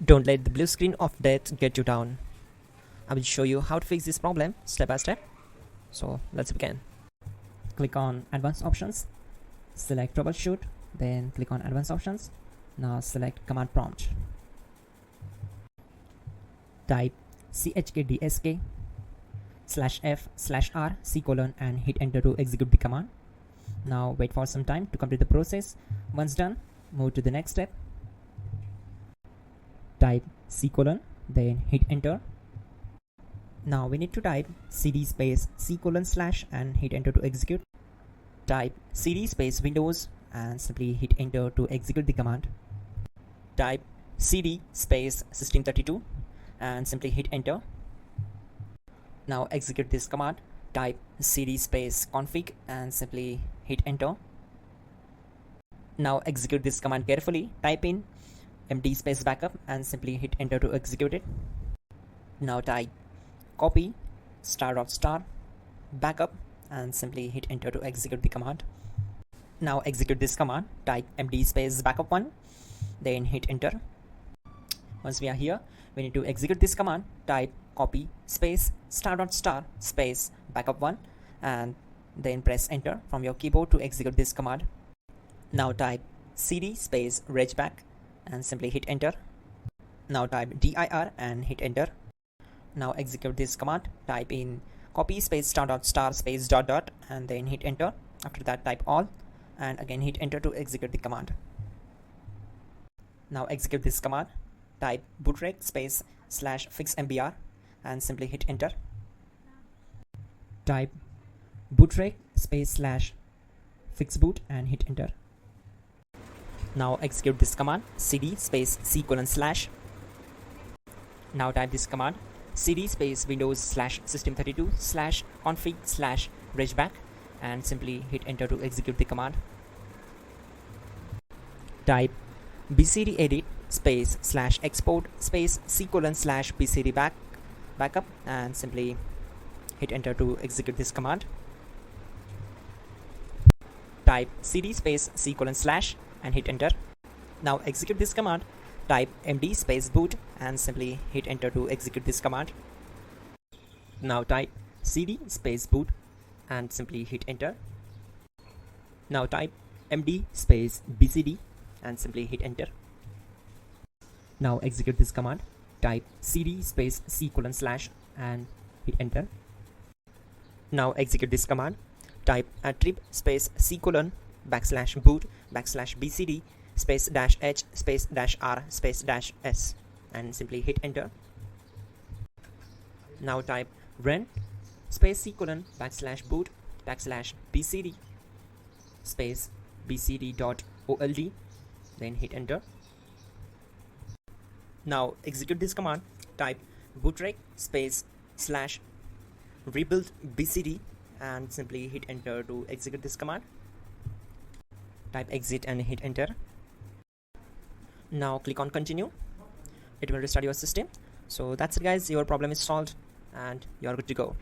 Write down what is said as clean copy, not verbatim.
Don't let the blue screen of death get you down. I will show you how to fix this problem step by step. So let's begin. Click on Advanced Options, select Troubleshoot, then click on Advanced Options. Now select Command Prompt. Type chkdsk/f/r:/c: and hit enter to execute the command. Now wait for some time to complete the process. Once done, move to the next step. Type c:, then hit enter. Now we need to type cd space c:/ and hit enter to execute. Type cd space Windows and simply hit enter to execute the command. Type cd space System32 and simply hit enter. Now execute this command. Type cd space config and simply hit enter. Now execute this command carefully. Type in md space backup and simply hit enter to execute it. Now type copy **backup and simply hit enter to execute the command. Now execute this command. Type md space backup1, then hit enter. Once we are here, we need to execute this command. Type copy space **space backup1 and then press enter from your keyboard to execute this command. Now type cd space regback and simply hit enter. Now type dir and hit enter. Now execute this command. Type in copy space **space ... and then hit enter. After that, type all and again hit enter to execute the command. Now execute this command. Type bootrec space /fixmbr and simply hit enter. Type bootrec space /fixboot and hit enter. Now execute this command. cd space c:/. Now type this command. cd space Windows /System32 /config /regback and simply hit enter to execute the command. Type bcd edit space /export space c:/ bcd backup and simply hit enter to execute this command. Type cd space c:/ and hit enter. Now execute this command. Type md space boot and simply hit enter to execute this command. Now type cd space boot and simply hit enter. Now type md space bcd and simply hit enter. Now execute this command. Type cd space c:/ and hit enter. Now execute this command. Type attrib space c:/ \boot \bcd space -h space -r space -s and simply hit enter. Now type run space c:/ \boot \bcd space bcd.old, then hit enter. Now execute this command. Type bootrec space /rebuild bcd and simply hit enter to execute this command. Type exit and hit enter. Now click on continue. It will restart your system. So that's it guys, your problem is solved and you are good to go.